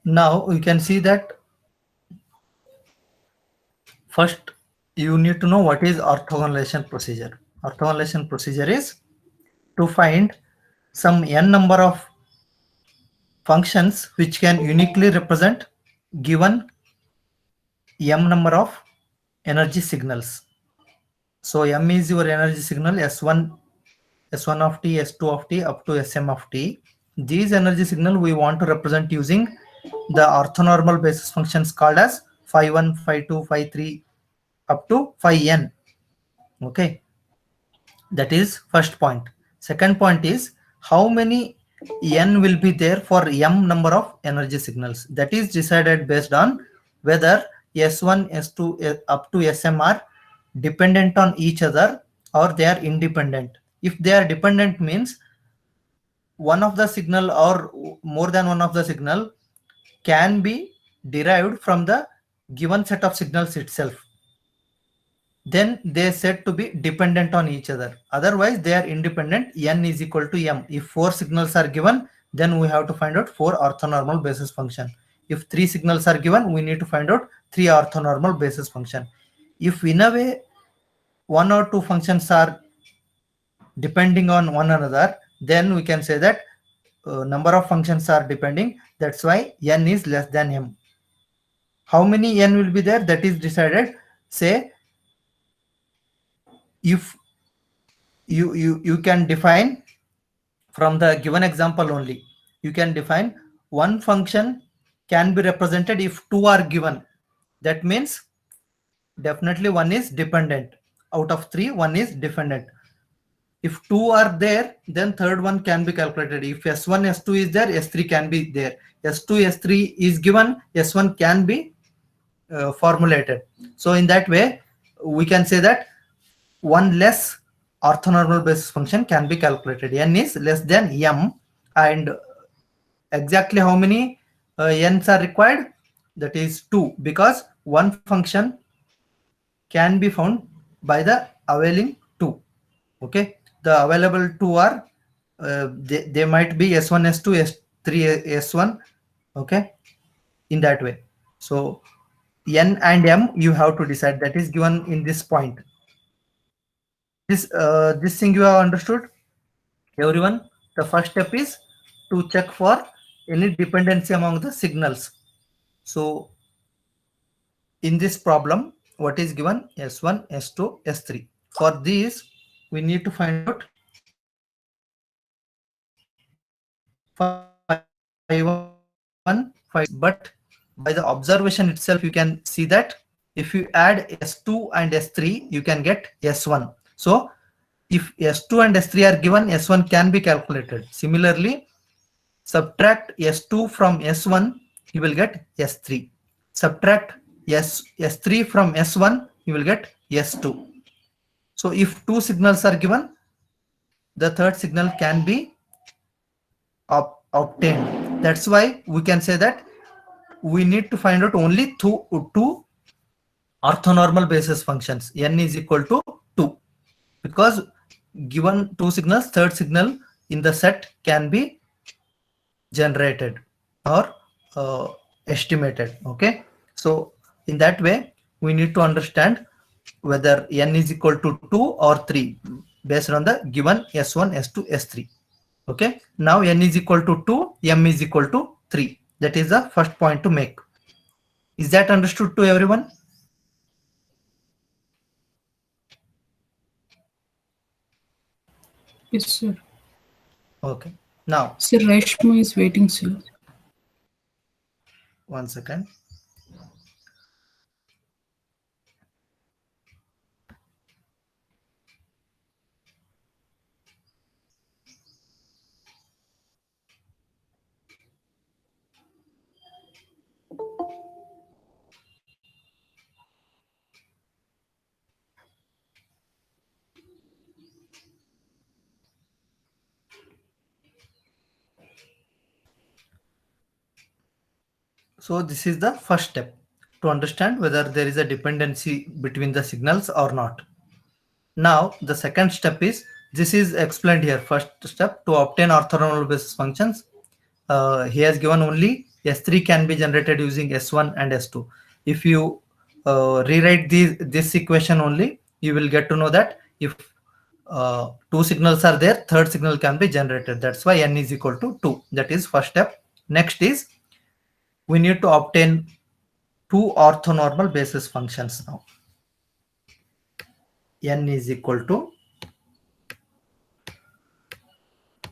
Now you can see that first you need to know what is orthogonalization procedure. Orthogonalization procedure is to find some n number of functions which can uniquely represent given m number of energy signals. So m is your energy signal S1 of t, S2 of t up to Sm of t. These energy signal we want to represent using the orthonormal basis functions called as phi 1, phi 2, phi 3 up to phi n. Okay, that is first point. Second point is how many n will be there for m number of energy signals. That is decided based on whether S1, S2 up to Sm are dependent on each other or they are independent. If they are dependent means one of the signal or more than one of the signal can be derived from the given set of signals itself, then they are said to be dependent on each other. Otherwise they are independent. N is equal to m. If 4 signals are given, then we have to find out 4 orthonormal basis function. If 3 signals are given, we need to find out 3 orthonormal basis function. If in a way 1 or 2 functions are depending on one another, then we can say that number of functions are depending. That's why n is less than m. How many n will be there? That is decided. Say if you can define from the given example only. You can define one function can be represented if 2 are given. That means definitely one is dependent. Out of 3, one is dependent. If 2 are there, then third one can be calculated. If S1, S2 is there, S3 can be there. S2, S3 is given, S1 can be formulated. So in that way, we can say that one less orthonormal basis function can be calculated. N is less than m, and exactly how many n's are required? That is 2, because one function can be found by the availing 2. Okay, the available 2 are they might be S1, S2, S3, S1. Okay, in that way. So n and m you have to decide. That is given in this point. This thing you have understood, everyone. The first step is to check for any dependency among the signals. So in this problem, what is given? S1, S2, S3. For these, we need to find out phi 1, phi 2. But by the observation itself, you can see that if you add S2 and S3, you can get S1. So if S2 and S3 are given, S1 can be calculated. Similarly, subtract S2 from S1, you will get S3. Subtract S3 from S1, you will get S2. So if 2 signals are given, the third signal can be obtained. That's why we can say that we need to find out only two orthonormal basis functions. N is equal to 2, because given 2 signals, third signal in the set can be generated or estimated. Okay, so in that way we need to understand whether n is equal to 2 or 3 based on the given S1, S2, S3. Okay, now n is equal to 2, m is equal to 3. That is the first point to make. Is that understood to everyone? Yes, sir. Okay, now Sir, Reshma is waiting, sir. one second. So this is the first step to understand whether there is a dependency between the signals or not. Now the second step is, this is explained here. First step, to obtain orthonormal basis functions, he has given only S3 can be generated using S1 and S2. If you rewrite this equation only, you will get to know that if two signals are there, third signal can be generated. That's why n is equal to 2. That is first step. Next is we need to obtain two orthonormal basis functions now. N is equal to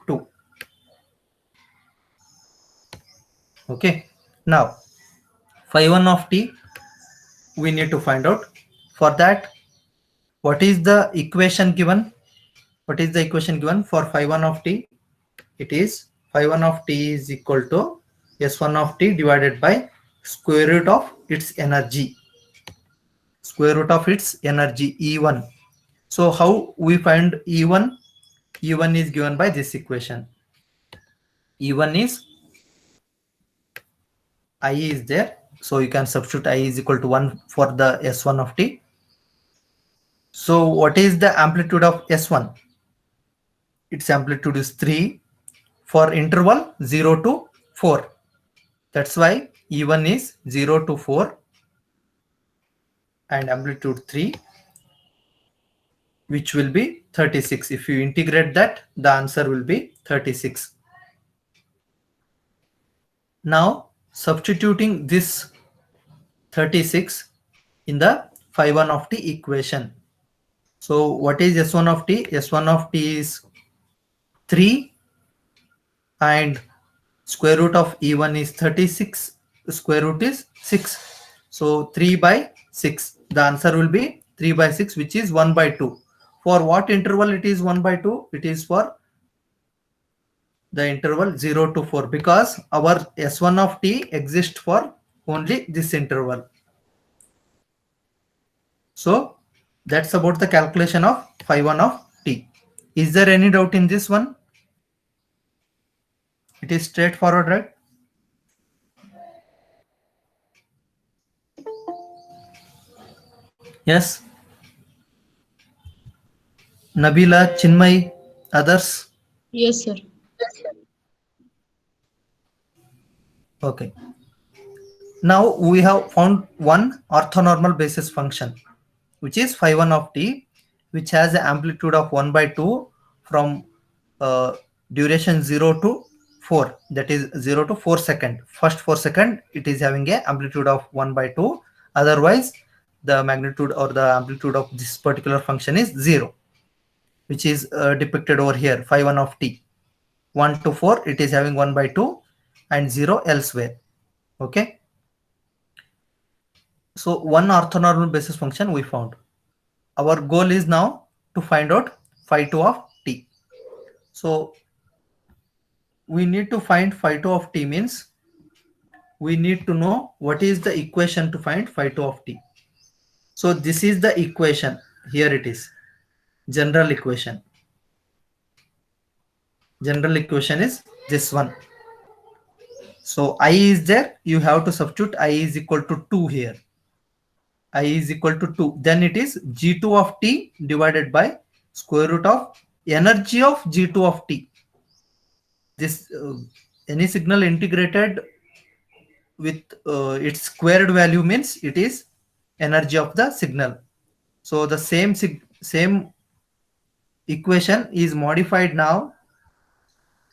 2. Okay. Now phi 1 of t we need to find out. For that, what is the equation given? What is the equation given for phi 1 of t? It is phi 1 of t is equal to S1 of t divided by square root of its energy. Square root of its energy E1. So how we find E1? E1 is given by this equation. E1 is I is there. So you can substitute I is equal to 1 for the S1 of t. So what is the amplitude of S1? Its amplitude is 3 for interval 0 to 4. That's why E1 is 0 to 4 and amplitude 3, which will be 36. If you integrate that, the answer will be 36. Now substituting this 36 in the phi 1 of t equation. So what is S1 of t? S1 of t is 3 and square root of E1 is 36. Square root is 6. So 3 by 6. The answer will be 3 by 6, which is 1 by 2. For what interval it is 1 by 2? It is for the interval 0 to 4, because our S1 of t exists for only this interval. So that's about the calculation of phi 1 of t. Is there any doubt in this one? It is straightforward, right? Yes. Nabila, Chinmay, others? Yes, sir. Okay. Now we have found one orthonormal basis function, which is phi 1 of t, which has an amplitude of 1 by 2 from duration 0 to 4, that is 0 to 4 second. First 4 second it is having a amplitude of 1 by 2. Otherwise the magnitude or the amplitude of this particular function is 0, which is depicted over here, phi 1 of t. 1 to 4 it is having 1 by 2 and 0 elsewhere. Okay. So one orthonormal basis function we found. Our goal is now to find out phi 2 of t. So we need to find phi 2 of t means we need to know what is the equation to find phi 2 of t. So this is the equation. Here it is. General equation. General equation is this one. So I is there. You have to substitute I is equal to 2 here. I is equal to 2. Then it is G2 of t divided by square root of energy of G2 of t. This any signal integrated with its squared value means it is energy of the signal. So the same equation is modified now.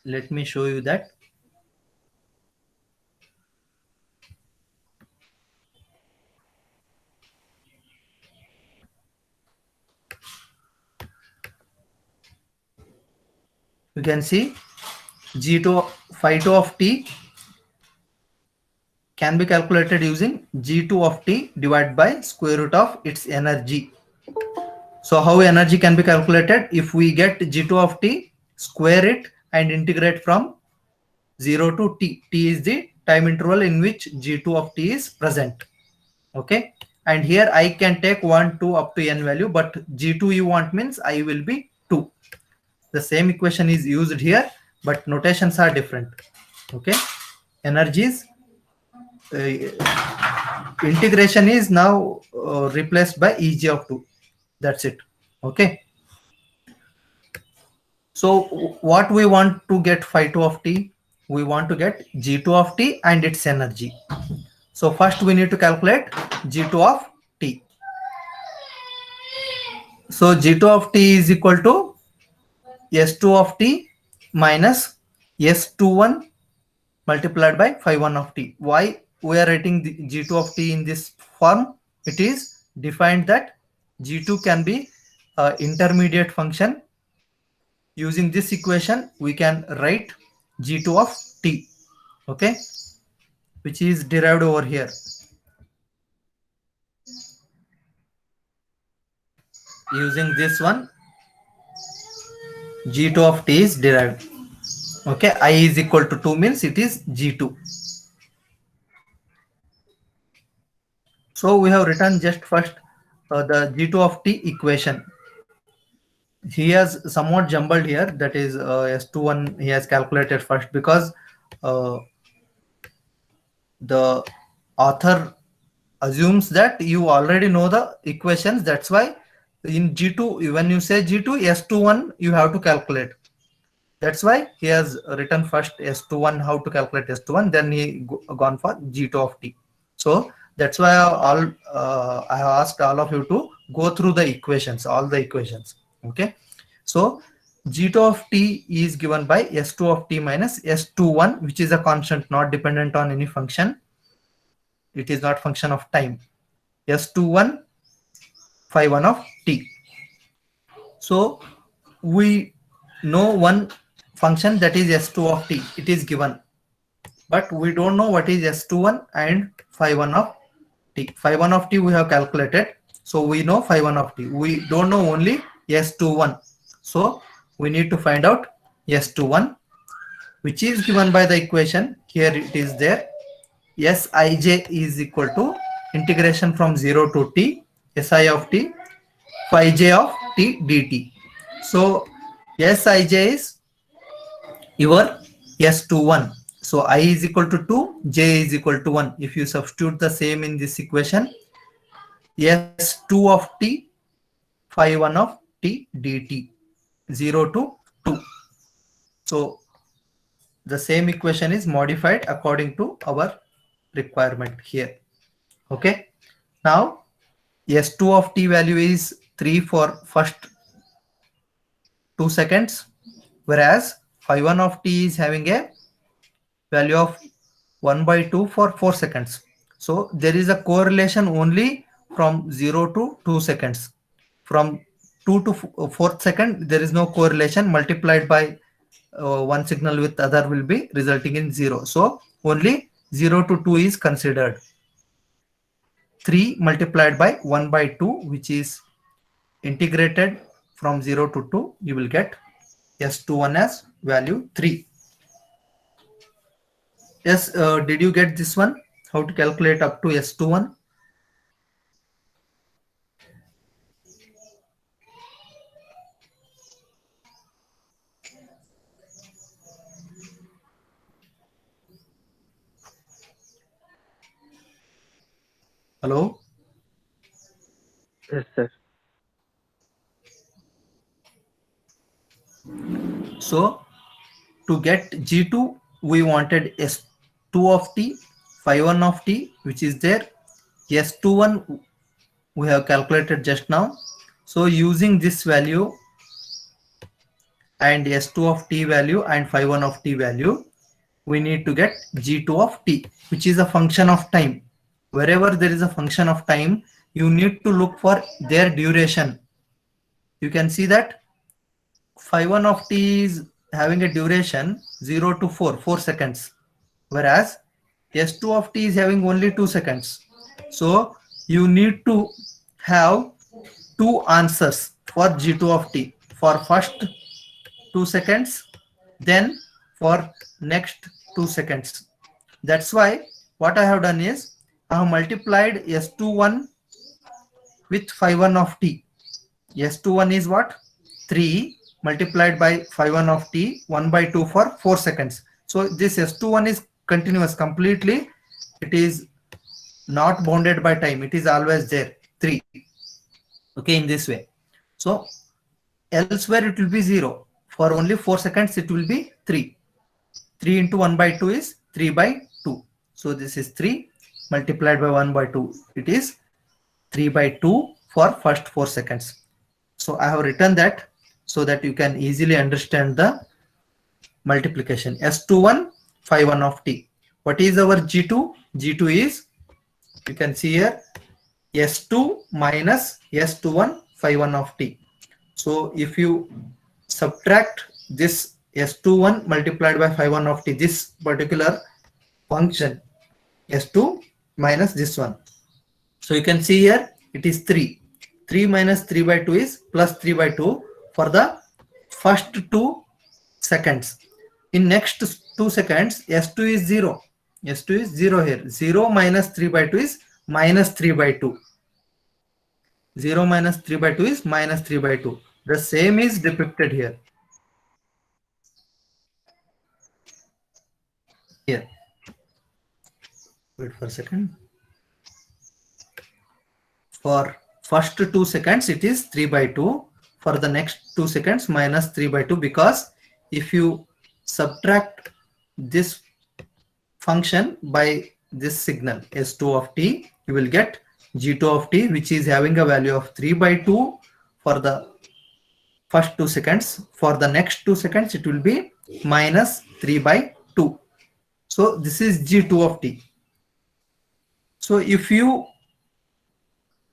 Let me show you that. You can see G2 phi 2 of t can be calculated using G2 of t divided by square root of its energy. So how energy can be calculated? If we get G2 of t, square it and integrate from 0 to t. T is the time interval in which G2 of t is present. Okay. And here I can take 1, 2 up to n value, but G2 you want means I will be 2. The same equation is used here, but notations are different. Okay. Energies integration is now replaced by Eg of 2. That's it. Okay. So what we want to get phi 2 of t? we want to get G2 of t and its energy. So first we need to calculate G2 of t. So G2 of t is equal to S2 of t minus S21 multiplied by phi 1 of t. Why we are writing the G2 of t in this form? It is defined that G2 can be an intermediate function. Using this equation, we can write G2 of t, okay, which is derived over here. Using this one, G2 of t is derived. Okay, I is equal to 2 means it is G2. So we have written just first the G2 of t equation. He has somewhat jumbled here, that is S21 he has calculated first because the author assumes that you already know the equations. That's why in G2, when you say G2, S21 you have to calculate. That's why he has written first S21, how to calculate S21, then he gone for G2 of t. So that's why I have asked all of you to go through the equations, all the equations. Okay. So G2 of t is given by S2 of t minus S21, which is a constant, not dependent on any function. It is not function of time. S21 phi 1 of t. So we know one function, that is S2 of t. It is given, but we don't know what is S21 and phi 1 of t. Phi 1 of t we have calculated, so we know phi 1 of t. We don't know only S21, so we need to find out S21, which is given by the equation. Here it is there. Sij is equal to integration from 0 to t Si of t phi j of t dt. So Sij is your S21. So I is equal to 2, j is equal to 1. If you substitute the same in this equation, S2 of t phi 1 of t dt, 0 to 2. So the same equation is modified according to our requirement here. Okay. Now S2 of t value is 3 for first 2 seconds, whereas phi 1 of t is having a value of 1 by 2 for 4 seconds. So there is a correlation only from 0 to 2 seconds. From 2 to 4th second, there is no correlation. Multiplied by one signal with other will be resulting in 0. So only 0 to 2 is considered. 3 multiplied by 1 by 2, which is integrated from 0 to 2, you will get S21 as value 3. Yes, did you get this one? How to calculate up to S21? Hello? Yes, sir. So to get G2, we wanted S2 of t, phi 1 of t, which is there. S21 we have calculated just now. So using this value and S2 of t value and phi 1 of t value, we need to get G2 of t, which is a function of time. Wherever there is a function of time, you need to look for their duration. You can see that phi 1 of t is having a duration 0 to 4 seconds, whereas S2 of t is having only 2 seconds. So you need to have two answers for G2 of t, for first 2 seconds, then for next 2 seconds. That's why what I have done is I have multiplied S21 with phi 1 of t. S21 is what? 3 multiplied by phi 1 of t, 1 by 2 for 4 seconds. So this S21 is continuous completely. It is not bounded by time. It is always there, 3. Okay, in this way. So elsewhere it will be 0. For only 4 seconds it will be 3. 3 into 1 by 2 is 3 by 2. So this is 3 multiplied by 1 by 2. It is 3 by 2 for first 4 seconds. So I have written that so that you can easily understand the multiplication. S21 phi1 of t. What is our G2? G2 is, you can see here, S2 minus S21 phi1 of t. So if you subtract this S21 multiplied by phi1 of t, this particular function, S2 minus this one. So you can see here it is 3. 3 minus 3 by 2 is plus 3 by 2 for the first 2 seconds. In next 2 seconds, S2 is 0. S2 is 0 here. 0 minus 3 by 2 is minus 3 by 2. 0 minus 3 by 2 is minus 3 by 2. The same is depicted here. Here. Wait for a second. For first 2 seconds, it is 3 by 2. For the next 2 seconds, minus 3 by 2, because if you subtract this function by this signal S2 of t, you will get G2 of t, which is having a value of 3 by 2 for the first 2 seconds. For the next 2 seconds, it will be minus 3 by 2. So this is G2 of t. So if you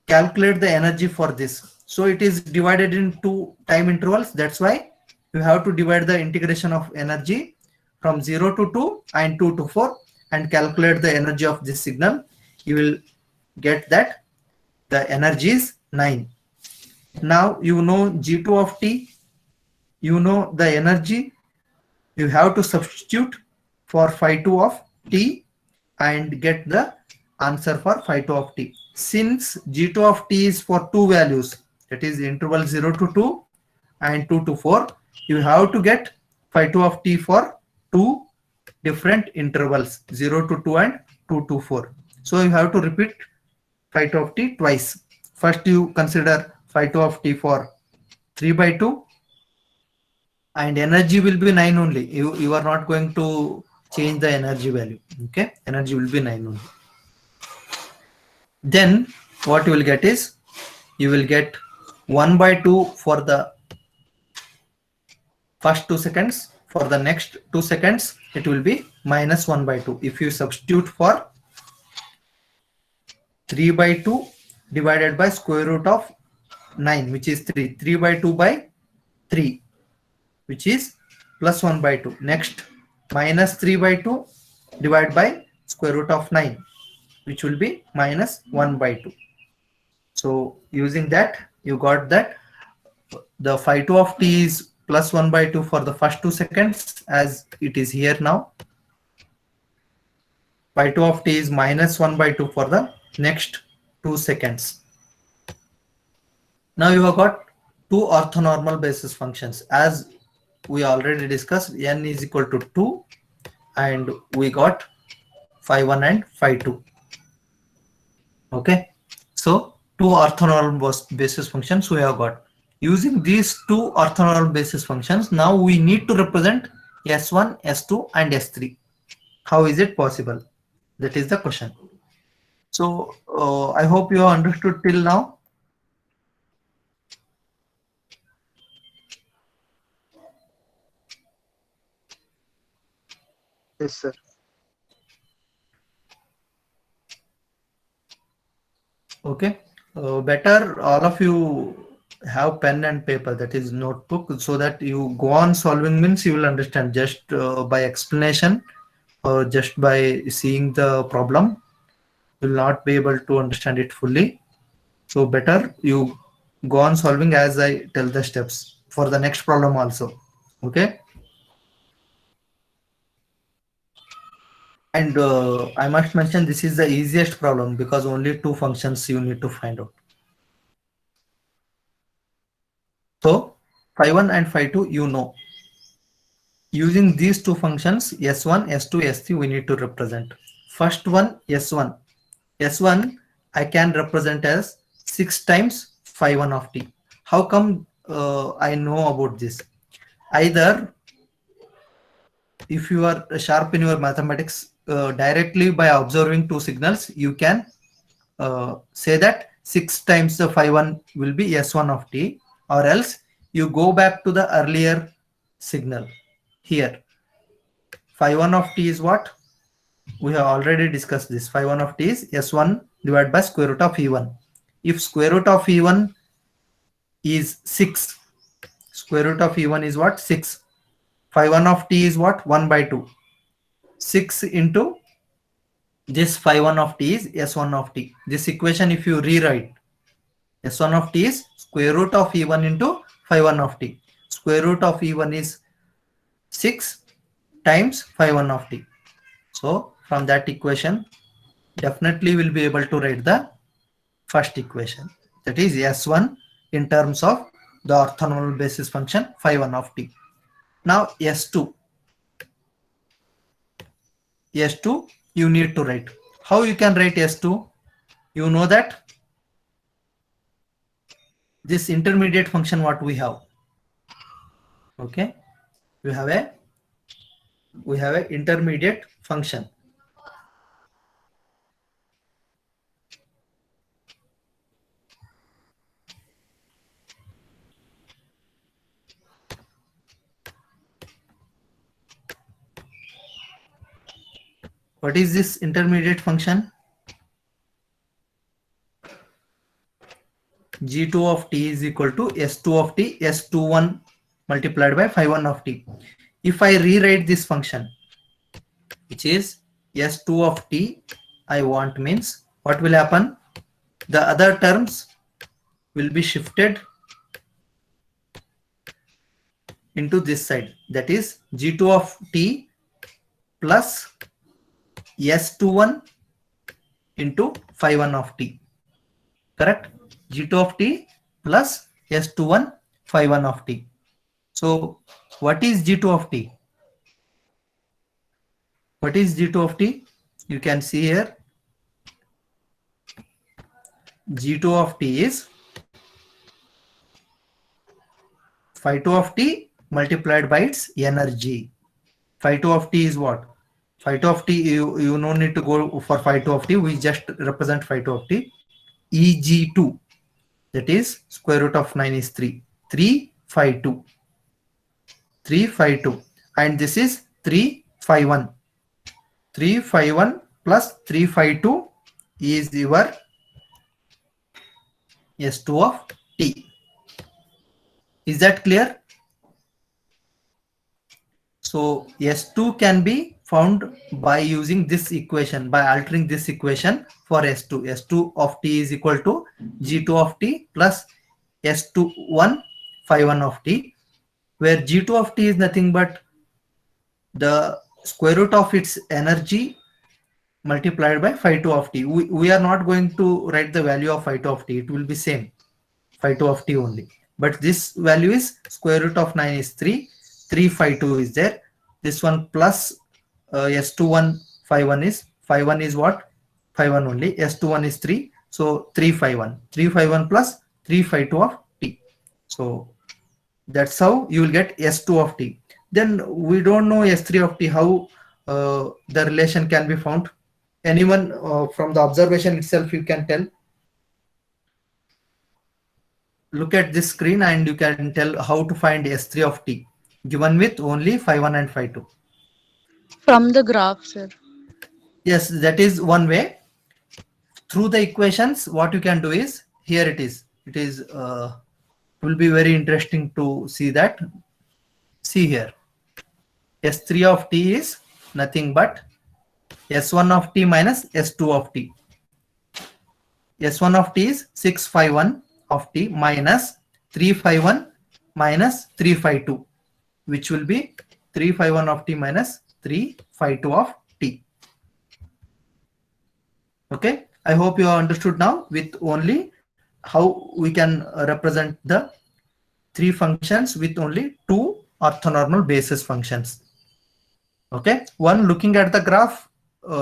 calculate the energy for this, so it is divided into time intervals. That's why you have to divide the integration of energy from 0 to 2 and 2 to 4 and calculate the energy of this signal. You will get that the energy is 9. Now you know G2 of t, you know the energy. You have to substitute for phi2 of t and get the answer for phi2 of t. Since G2 of t is for 2 values, that is interval 0 to 2 and 2 to 4, you have to get phi2 of t for 2 different intervals, 0 to 2 and 2 to 4. So you have to repeat phi2 of t twice. First you consider phi2 of t for 3 by 2 and energy will be 9 only. You are not going to change the energy value. Okay, energy will be 9 only. Then what you will get is, you will get 1 by 2 for the first 2 seconds. For the next 2 seconds, it will be minus 1 by 2. If you substitute for 3 by 2 divided by square root of 9, which is 3. 3 by 2 by 3, which is plus 1 by 2. Next, minus 3 by 2 divided by square root of 9, which will be minus 1 by 2. So using that, you got that the phi2 of t is plus 1 by 2 for the first 2 seconds, as it is here now. Phi2 of t is minus 1 by 2 for the next 2 seconds. Now you have got 2 orthonormal basis functions. As we already discussed, n is equal to 2 and we got phi1 and phi2. Okay, so 2 orthonormal basis functions we have got. Using these 2 orthonormal basis functions, now we need to represent S1, S2 and S3. How is it possible? That is the question. So I hope you have understood till now. Yes, sir. Okay, better all of you have pen and paper, that is notebook, so that you go on solving means you will understand just by explanation or just by seeing the problem. You will not be able to understand it fully. So better you go on solving as I tell the steps for the next problem also. Okay. And I must mention this is the easiest problem because only 2 functions you need to find out. So phi1 and phi2 you know. Using these 2 functions S1, S2, S3 we need to represent. First one S1. S1 I can represent as 6 times phi1 of t. How come I know about this? Either if you are sharp in your mathematics, directly by observing two signals, you can say that 6 times the phi 1 will be S1 of t, or else you go back to the earlier signal. Here, phi 1 of t is what? We have already discussed this. Phi 1 of t is S1 divided by square root of E1. If square root of E1 is 6, square root of E1 is what? 6. Phi 1 of t is what? 1 by 2. 6 into this phi 1 of t is S1 of t. This equation, if you rewrite, S1 of t is square root of E1 into phi 1 of t. Square root of E1 is 6 times phi 1 of t. So from that equation, definitely we'll be able to write the first equation, that is S1 in terms of the orthonormal basis function phi 1 of t. Now S2 you need to write. How you can write S2? You know that this intermediate function what we have, okay, we have a intermediate function. What is this intermediate function? G2 of t is equal to S2 of t, S21 multiplied by phi 1 of t. If I rewrite this function, which is S2 of t, I want means what will happen? The other terms will be shifted into this side, that is G2 of t plus S21 into phi 1 of t. Correct? G2 of t plus S21 phi 1 of t. So what is G2 of t? What is G2 of t? You can see here, G2 of t is phi 2 of t multiplied by its energy. Phi 2 of t is what? Phi 2 of t, you no need to go for phi 2 of t, we just represent phi 2 of t. Eg2, that is square root of 9 is 3. 3 phi 2. 3 phi 2. And this is 3 phi 1. 3 phi 1 plus 3 phi 2 is your S2 of t. Is that clear? So S2 can be found by using this equation, by altering this equation for S2. S2 of t is equal to G2 of t plus S21 phi 1 of t, where G2 of t is nothing but the square root of its energy multiplied by phi 2 of t. We are not going to write the value of phi 2 of t. It will be same, phi 2 of t only. But this value is square root of 9 is 3. 3 phi 2 is there. This one plus S21 phi 1 is, phi 1 is what? Phi 1 only. S21 is 3. So 3 phi 1. 3 phi 1 plus 3 phi 2 of t. So that's how you will get S2 of t. Then we don't know S3 of t, how the relation can be found. Anyone from the observation itself you can tell. Look at this screen and you can tell how to find S3 of t given with only phi 1 and phi 2. From the graph, sir. Yes, that is one way. Through the equations, what you can do is, here it is. It is will be very interesting to see that. See here, S3 of t is nothing but S1 of t minus S2 of t. S1 of t is 6 phi 1 of t minus 3 phi 1 minus 3 phi 2, which will be 3 phi 1 of t minus 3 phi 2 of t. Okay, I hope you have understood now with only how we can represent the three functions with only two orthonormal basis functions. Okay, one, looking at the graph,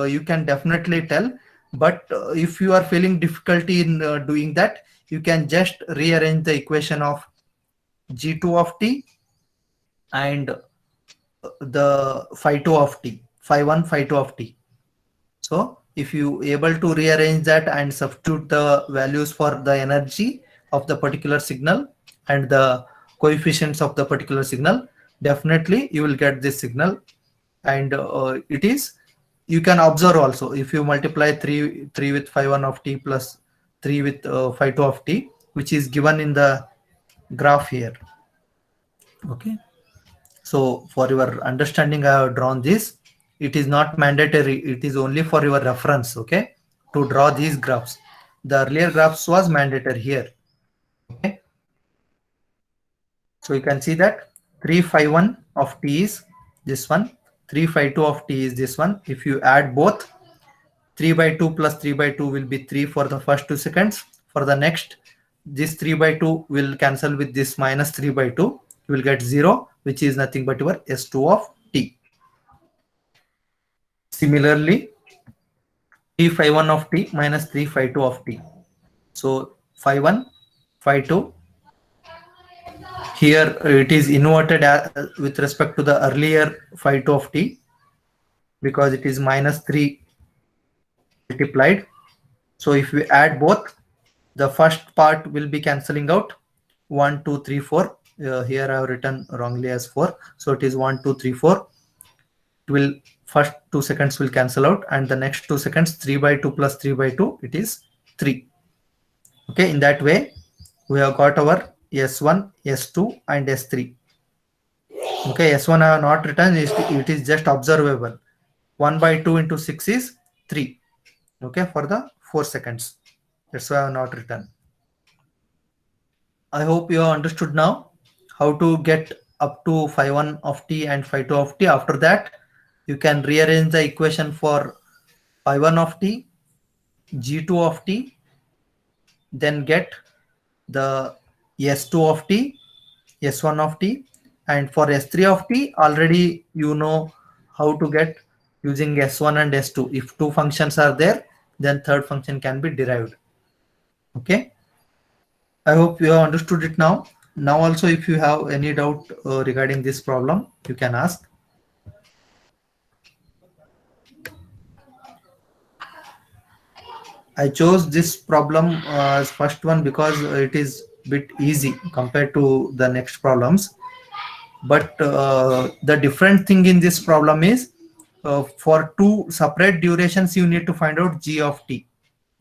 you can definitely tell, but if you are feeling difficulty in doing that, you can just rearrange the equation of G2 of t and the phi 2 of t, phi 1, phi 2 of t. So if you able to rearrange that and substitute the values for the energy of the particular signal and the coefficients of the particular signal, definitely you will get this signal. And it is, you can observe also, if you multiply 3 with phi 1 of t plus 3 with phi 2 of t, which is given in the graph here. Okay, so for your understanding I have drawn this. It is not mandatory, it is only for your reference, okay, to draw these graphs. The earlier graphs was mandatory here. Okay, so you can see that 3 phi 1 of t is this one, 3 phi 2 of t is this one. If you add both, 3 by 2 plus 3 by 2 will be 3 for the first 2 seconds. For the next, this 3 by 2 will cancel with this minus 3 by 2. You will get 0, which is nothing but your S2 of t. Similarly, 3 phi 1 of t minus 3 phi 2 of t. So phi 1, phi 2. Here it is inverted with respect to the earlier phi 2 of t, because it is minus 3 multiplied. So if we add both, the first part will be cancelling out. 1, 2, 3, 4. Here I have written wrongly as 4. So it is 1, 2, 3, 4. It will, first 2 seconds will cancel out, and the next 2 seconds, 3 by 2 plus 3 by 2, it is 3. Okay, in that way, we have got our S1, S2 and S3. Okay, S1 I have not written, it is just observable. 1 by 2 into 6 is 3. Okay, for the 4 seconds. That's why I have not written. I hope you have understood now how to get up to phi 1 of t and phi 2 of t. After that, you can rearrange the equation for phi 1 of t, g2 of t, then get the S2 of t, S1 of t, and for S3 of t, already you know how to get using S1 and S2. If two functions are there, then third function can be derived. Okay, I hope you have understood it now. Now also, if you have any doubt regarding this problem, you can ask. I chose this problem as first one because it is bit easy compared to the next problems. But the different thing in this problem is for two separate durations, you need to find out g of t.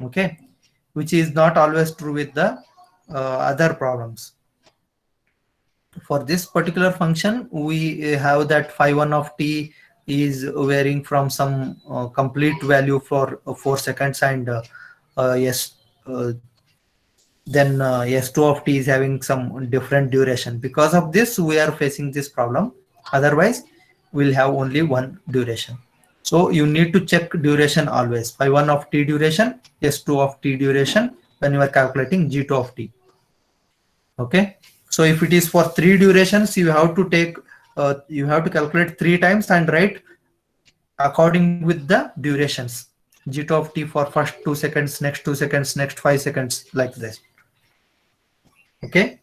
Okay, which is not always true with the other problems. For this particular function, we have that phi 1 of t is varying from some complete value for 4 seconds, and yes, then S2 of t is having some different duration. Because of this, we are facing this problem. Otherwise, we'll have only one duration. So you need to check duration always. Phi 1 of t duration, S2 of t duration when you are calculating G2 of t. Okay. So if it is for 3 durations, you have to take, you have to calculate 3 times and write according with the durations. G2 of t for first 2 seconds, next 2 seconds, next 5 seconds, like this. Okay.